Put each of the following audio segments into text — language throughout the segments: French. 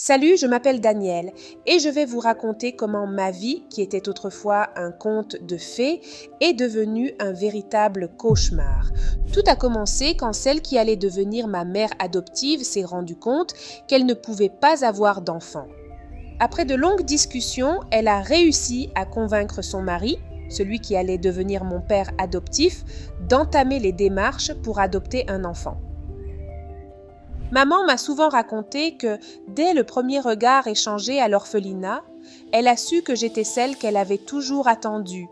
Salut, je m'appelle Daniel et je vais vous raconter comment ma vie, qui était autrefois un conte de fées, est devenue un véritable cauchemar. Tout a commencé quand celle qui allait devenir ma mère adoptive s'est rendue compte qu'elle ne pouvait pas avoir d'enfant. Après de longues discussions, elle a réussi à convaincre son mari, celui qui allait devenir mon père adoptif, d'entamer les démarches pour adopter un enfant. Maman m'a souvent raconté que, dès le premier regard échangé à l'orphelinat, elle a su que j'étais celle qu'elle avait toujours attendue,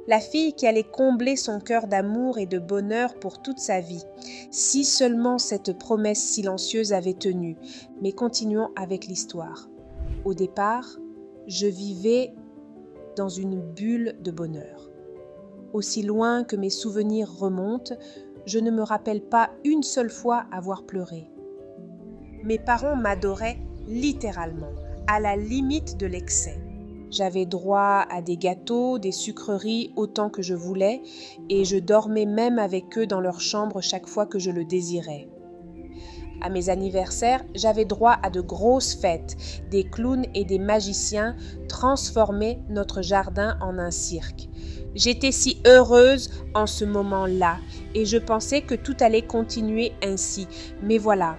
la fille qui allait combler son cœur d'amour et de bonheur pour toute sa vie. Si seulement cette promesse silencieuse avait tenu, mais continuons avec l'histoire. Au départ, je vivais dans une bulle de bonheur. Aussi loin que mes souvenirs remontent, je ne me rappelle pas une seule fois avoir pleuré. Mes parents m'adoraient littéralement, à la limite de l'excès. J'avais droit à des gâteaux, des sucreries autant que je voulais, et je dormais même avec eux dans leur chambre chaque fois que je le désirais. À mes anniversaires, j'avais droit à de grosses fêtes. Des clowns et des magiciens transformaient notre jardin en un cirque. J'étais si heureuse en ce moment-là, et je pensais que tout allait continuer ainsi. Mais voilà.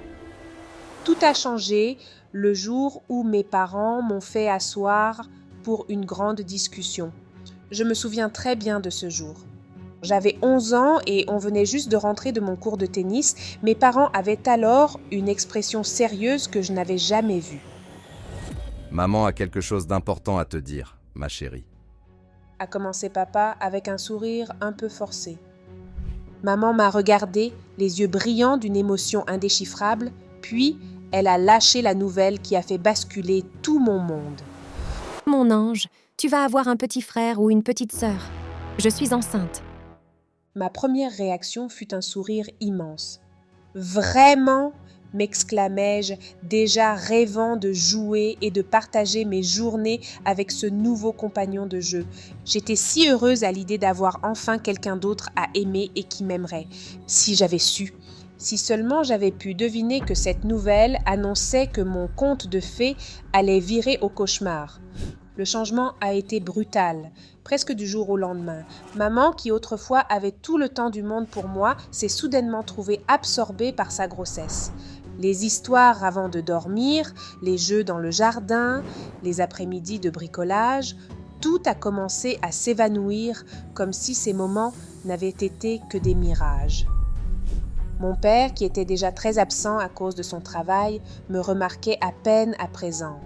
Tout a changé le jour où mes parents m'ont fait asseoir pour une grande discussion. Je me souviens très bien de ce jour. J'avais 11 ans et on venait juste de rentrer de mon cours de tennis. Mes parents avaient alors une expression sérieuse que je n'avais jamais vue. Maman a quelque chose d'important à te dire, ma chérie. A commencé papa avec un sourire un peu forcé. Maman m'a regardé, les yeux brillants d'une émotion indéchiffrable, puis elle a lâché la nouvelle qui a fait basculer tout mon monde. Mon ange, tu vas avoir un petit frère ou une petite sœur. Je suis enceinte. Ma première réaction fut un sourire immense. Vraiment, m'exclamai-je, déjà rêvant de jouer et de partager mes journées avec ce nouveau compagnon de jeu. J'étais si heureuse à l'idée d'avoir enfin quelqu'un d'autre à aimer et qui m'aimerait. Si j'avais su. Si seulement j'avais pu deviner que cette nouvelle annonçait que mon conte de fées allait virer au cauchemar. Le changement a été brutal, presque du jour au lendemain. Maman, qui autrefois avait tout le temps du monde pour moi, s'est soudainement trouvée absorbée par sa grossesse. Les histoires avant de dormir, les jeux dans le jardin, les après-midi de bricolage, tout a commencé à s'évanouir comme si ces moments n'avaient été que des mirages. Mon père, qui était déjà très absent à cause de son travail, me remarquait à peine à présent.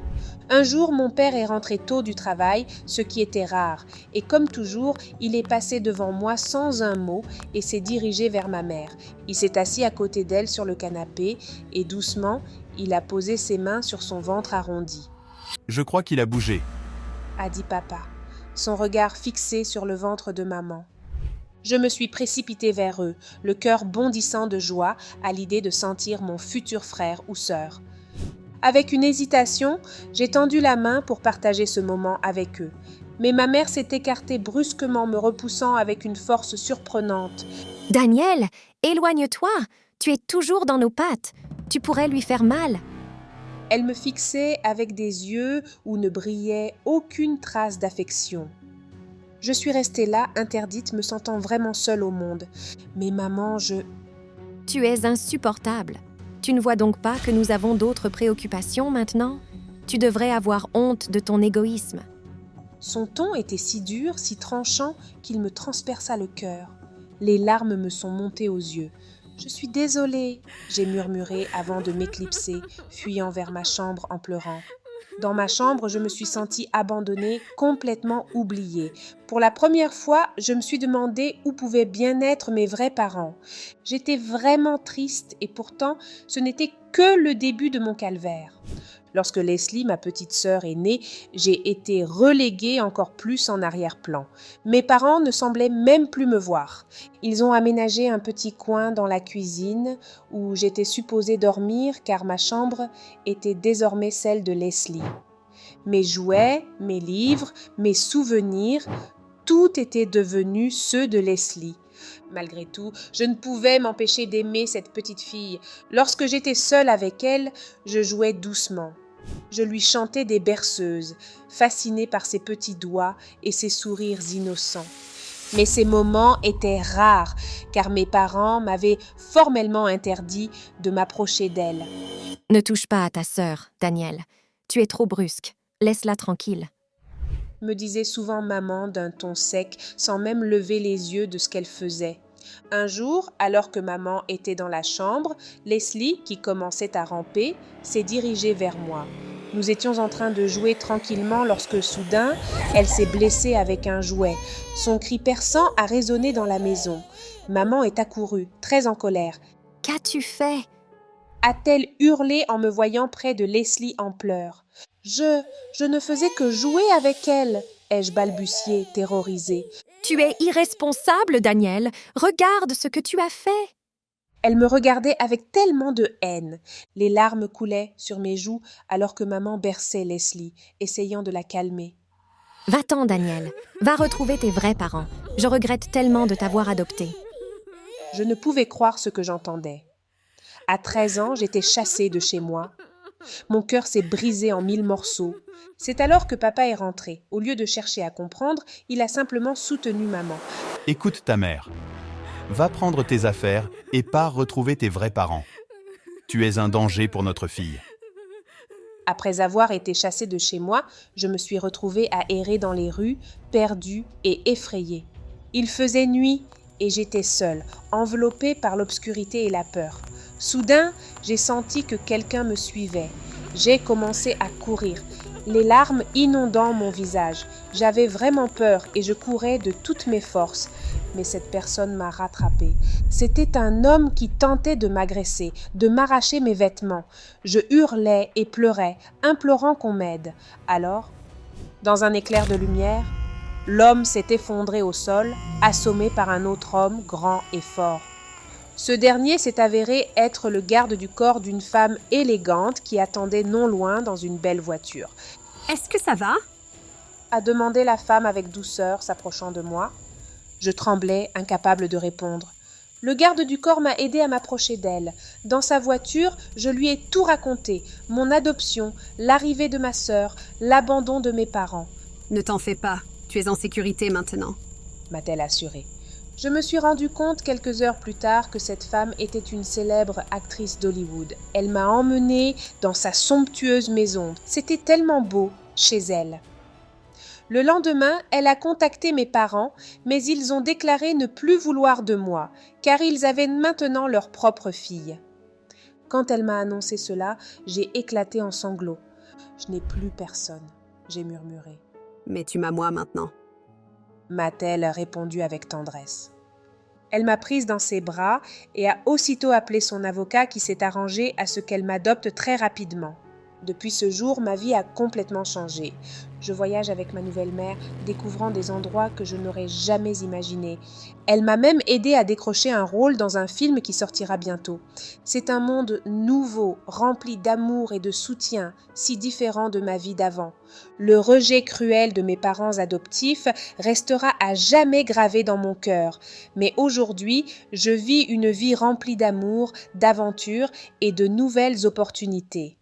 Un jour, mon père est rentré tôt du travail, ce qui était rare, et comme toujours, il est passé devant moi sans un mot et s'est dirigé vers ma mère. Il s'est assis à côté d'elle sur le canapé et doucement, il a posé ses mains sur son ventre arrondi. « Je crois qu'il a bougé. » a dit papa, son regard fixé sur le ventre de maman. Je me suis précipitée vers eux, le cœur bondissant de joie à l'idée de sentir mon futur frère ou sœur. Avec une hésitation, j'ai tendu la main pour partager ce moment avec eux. Mais ma mère s'est écartée brusquement, me repoussant avec une force surprenante. « Daniel, éloigne-toi. Tu es toujours dans nos pattes. Tu pourrais lui faire mal. » Elle me fixait avec des yeux où ne brillait aucune trace d'affection. Je suis restée là, interdite, me sentant vraiment seule au monde. Mais maman, Tu es insupportable. Tu ne vois donc pas que nous avons d'autres préoccupations maintenant? Tu devrais avoir honte de ton égoïsme. Son ton était si dur, si tranchant, qu'il me transperça le cœur. Les larmes me sont montées aux yeux. « Je suis désolée », j'ai murmuré avant de m'éclipser, fuyant vers ma chambre en pleurant. Dans ma chambre, je me suis sentie abandonnée, complètement oubliée. Pour la première fois, je me suis demandé où pouvaient bien être mes vrais parents. J'étais vraiment triste et pourtant, ce n'était que le début de mon calvaire. Lorsque Leslie, ma petite sœur, est née, j'ai été reléguée encore plus en arrière-plan. Mes parents ne semblaient même plus me voir. Ils ont aménagé un petit coin dans la cuisine où j'étais supposée dormir car ma chambre était désormais celle de Leslie. Mes jouets, mes livres, mes souvenirs, tout était devenu ceux de Leslie. Malgré tout, je ne pouvais m'empêcher d'aimer cette petite fille. Lorsque j'étais seule avec elle, je jouais doucement. Je lui chantais des berceuses, fascinée par ses petits doigts et ses sourires innocents. Mais ces moments étaient rares, car mes parents m'avaient formellement interdit de m'approcher d'elle. Ne touche pas à ta sœur, Daniel. Tu es trop brusque. Laisse-la tranquille. Me disait souvent maman d'un ton sec, sans même lever les yeux de ce qu'elle faisait. Un jour, alors que maman était dans la chambre, Leslie, qui commençait à ramper, s'est dirigée vers moi. Nous étions en train de jouer tranquillement lorsque soudain, elle s'est blessée avec un jouet. Son cri perçant a résonné dans la maison. Maman est accourue, très en colère. « Qu'as-tu fait ?» a-t-elle hurlé en me voyant près de Leslie en pleurs. Je ne faisais que jouer avec elle, ai-je balbutié, terrorisée. Tu es irresponsable, Daniel. Regarde ce que tu as fait. Elle me regardait avec tellement de haine. Les larmes coulaient sur mes joues alors que maman berçait Leslie, essayant de la calmer. Va-t'en, Daniel. Va retrouver tes vrais parents. Je regrette tellement de t'avoir adopté. Je ne pouvais croire ce que j'entendais. À 13 ans, j'étais chassée de chez moi. Mon cœur s'est brisé en 1000 morceaux. C'est alors que papa est rentré. Au lieu de chercher à comprendre, il a simplement soutenu maman. Écoute ta mère. Va prendre tes affaires et pars retrouver tes vrais parents. Tu es un danger pour notre fille. Après avoir été chassée de chez moi, je me suis retrouvée à errer dans les rues, perdue et effrayée. Il faisait nuit et j'étais seule, enveloppée par l'obscurité et la peur. Soudain, j'ai senti que quelqu'un me suivait. J'ai commencé à courir, les larmes inondant mon visage. J'avais vraiment peur et je courais de toutes mes forces. Mais cette personne m'a rattrapée. C'était un homme qui tentait de m'agresser, de m'arracher mes vêtements. Je hurlais et pleurais, implorant qu'on m'aide. Alors, dans un éclair de lumière, l'homme s'est effondré au sol, assommé par un autre homme grand et fort. Ce dernier s'est avéré être le garde du corps d'une femme élégante qui attendait non loin dans une belle voiture. « Est-ce que ça va ?» a demandé la femme avec douceur, s'approchant de moi. Je tremblais, incapable de répondre. Le garde du corps m'a aidé à m'approcher d'elle. Dans sa voiture, je lui ai tout raconté, mon adoption, l'arrivée de ma sœur, l'abandon de mes parents. « Ne t'en fais pas, tu es en sécurité maintenant, » m'a-t-elle assuré. Je me suis rendu compte quelques heures plus tard que cette femme était une célèbre actrice d'Hollywood. Elle m'a emmenée dans sa somptueuse maison. C'était tellement beau chez elle. Le lendemain, elle a contacté mes parents, mais ils ont déclaré ne plus vouloir de moi, car ils avaient maintenant leur propre fille. Quand elle m'a annoncé cela, j'ai éclaté en sanglots. « Je n'ai plus personne », j'ai murmuré. « Mais tu m'as moi maintenant. » m'a-t-elle répondu avec tendresse. Elle m'a prise dans ses bras et a aussitôt appelé son avocat qui s'est arrangé à ce qu'elle m'adopte très rapidement. Depuis ce jour, ma vie a complètement changé. Je voyage avec ma nouvelle mère, découvrant des endroits que je n'aurais jamais imaginés. Elle m'a même aidé à décrocher un rôle dans un film qui sortira bientôt. C'est un monde nouveau, rempli d'amour et de soutien, si différent de ma vie d'avant. Le rejet cruel de mes parents adoptifs restera à jamais gravé dans mon cœur. Mais aujourd'hui, je vis une vie remplie d'amour, d'aventures et de nouvelles opportunités.